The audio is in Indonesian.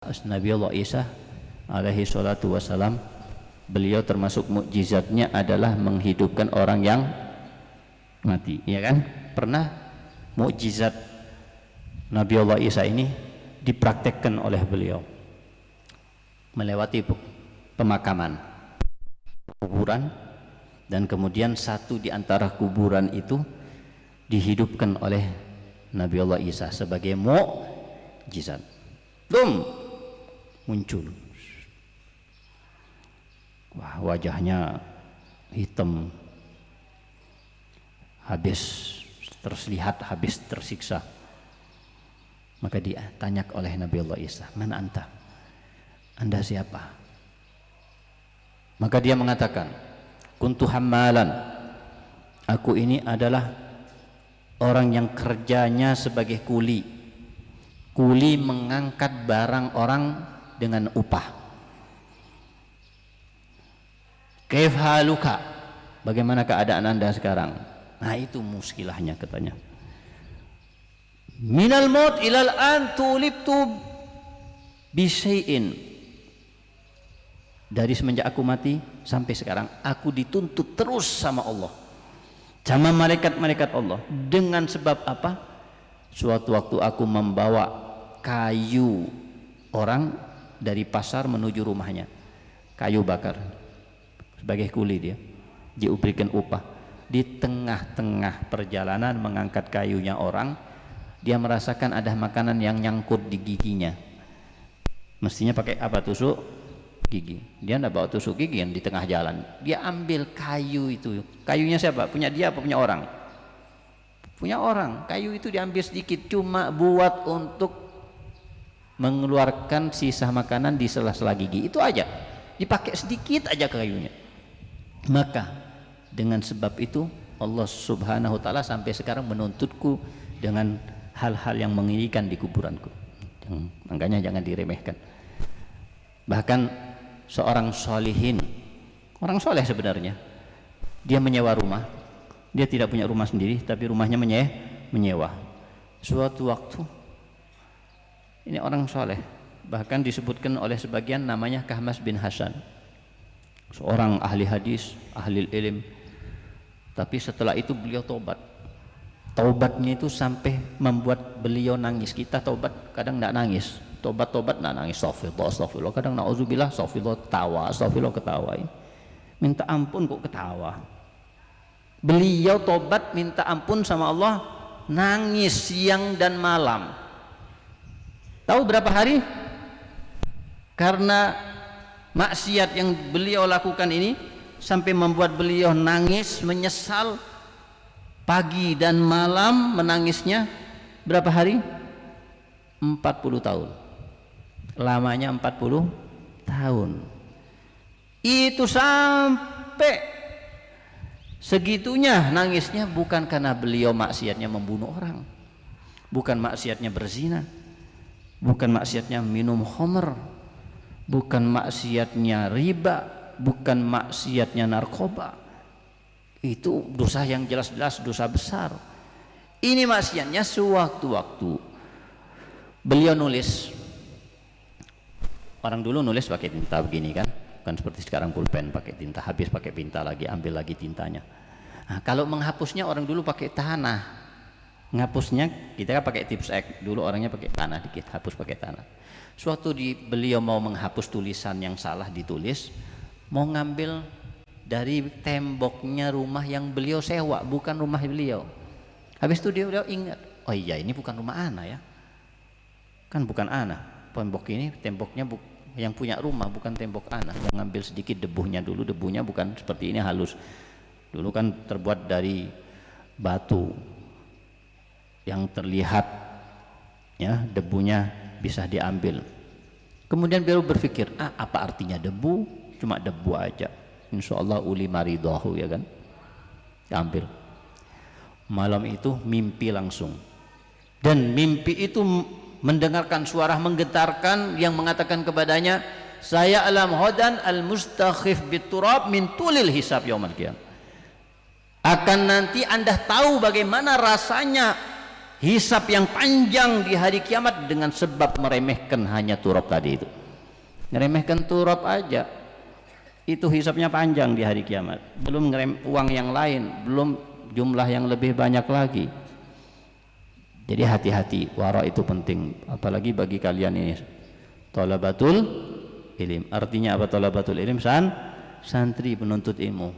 Nabiullah Isa alaihi salatu wassalam, beliau termasuk mukjizatnya adalah menghidupkan orang yang mati, ya kan? Pernah mukjizat Nabiullah Isa ini dipraktekkan oleh beliau melewati pemakaman, kuburan, dan kemudian satu di antara kuburan itu dihidupkan oleh Nabiullah Isa sebagai mukjizat. Muncul, wah, wajahnya hitam, habis terlihat habis tersiksa. Maka dia tanya oleh Nabiullah Isa, "Man anta?" Anda siapa? Maka dia mengatakan, "Kuntu hammalan." Aku ini adalah orang yang kerjanya sebagai kuli mengangkat barang orang dengan upah. Kaif haluka? Bagaimana keadaan Anda sekarang? Nah, itu muskilahnya katanya. Minal maut ilal an tulibtu bisyai'in. Dari semenjak aku mati sampai sekarang aku dituntut terus sama Allah, sama malaikat-malaikat Allah. Dengan sebab apa? Suatu waktu aku membawa kayu orang dari pasar menuju rumahnya, kayu bakar, sebagai kuli dia diberikan upah. Di tengah-tengah perjalanan mengangkat kayunya orang, dia merasakan ada makanan yang nyangkut di giginya. Mestinya pakai apa? Tusuk gigi. Dia tidak bawa tusuk gigi yang di tengah jalan. Dia ambil kayu itu. Kayunya siapa? Punya dia apa punya orang? Punya orang. Kayu itu diambil sedikit, cuma buat untuk mengeluarkan sisa makanan di sela-sela gigi. Itu aja. Dipakai sedikit aja kayunya. Maka dengan sebab itu Allah Subhanahu wa ta'ala sampai sekarang menuntutku dengan hal-hal yang mengerikan di kuburanku. Makanya jangan diremehkan. Bahkan seorang solihin, orang soleh sebenarnya, dia menyewa rumah. Dia tidak punya rumah sendiri, tapi rumahnya menyewa. Suatu waktu, ini orang soleh, bahkan disebutkan oleh sebagian namanya Kahmas bin Hasan, seorang ahli hadis, ahli ilm. Tapi setelah itu beliau tobat. Taubatnya itu sampai membuat beliau nangis. Kita taubat kadang tidak nangis, tobat tidak nangis, astagfirullah, kadang na'udzubillah, astagfirullah, tawa, astagfirullah, ketawa. Minta ampun kok ketawa. Beliau tobat minta ampun sama Allah, nangis siang dan malam. Tahu berapa hari? Karena maksiat yang beliau lakukan ini sampai membuat beliau nangis, menyesal. Pagi dan malam menangisnya. Berapa hari? 40 tahun. Lamanya 40 tahun. Itu sampai segitunya nangisnya, bukan karena beliau maksiatnya membunuh orang, bukan maksiatnya berzina, bukan maksiatnya minum khamr, bukan maksiatnya riba, bukan maksiatnya narkoba. Itu dosa yang jelas-jelas dosa besar. Ini maksiatnya sewaktu-waktu beliau nulis. Orang dulu nulis pakai tinta begini kan, bukan seperti sekarang pulpen pakai tinta, habis pakai tinta lagi, ambil lagi tintanya. Nah, kalau menghapusnya orang dulu pakai tanah. Menghapusnya kita kan pakai tips X, dulu orangnya pakai tanah dikit, hapus pakai tanah. Suatu beliau mau menghapus tulisan yang salah ditulis, mau ngambil dari temboknya rumah yang beliau sewa, bukan rumah beliau. Habis itu dia ingat, oh iya ini bukan rumah ana ya, kan bukan ana, tembok ini temboknya yang punya rumah, bukan tembok ana. Mau ngambil sedikit debunya dulu, debunya bukan seperti ini halus, dulu kan terbuat dari batu yang terlihat ya, debunya bisa diambil. Kemudian beliau berpikir, apa artinya debu, cuma debu aja, insyaallah uli maridahu, ya kan, ambil. Malam itu mimpi langsung, dan mimpi itu mendengarkan suara menggetarkan yang mengatakan kepadanya, saya alam hodan al mustakhif biturab min tulil hisab yaumil qiyamah. Akan nanti Anda tahu bagaimana rasanya hisab yang panjang di hari kiamat dengan sebab meremehkan hanya turab tadi itu. Ngeremehkan turab aja itu hisabnya panjang di hari kiamat, belum uang yang lain, belum jumlah yang lebih banyak lagi. Jadi hati-hati, wara itu penting, apalagi bagi kalian ini thalabatul ilm. Artinya apa thalabatul ilm? Santri penuntut ilmu.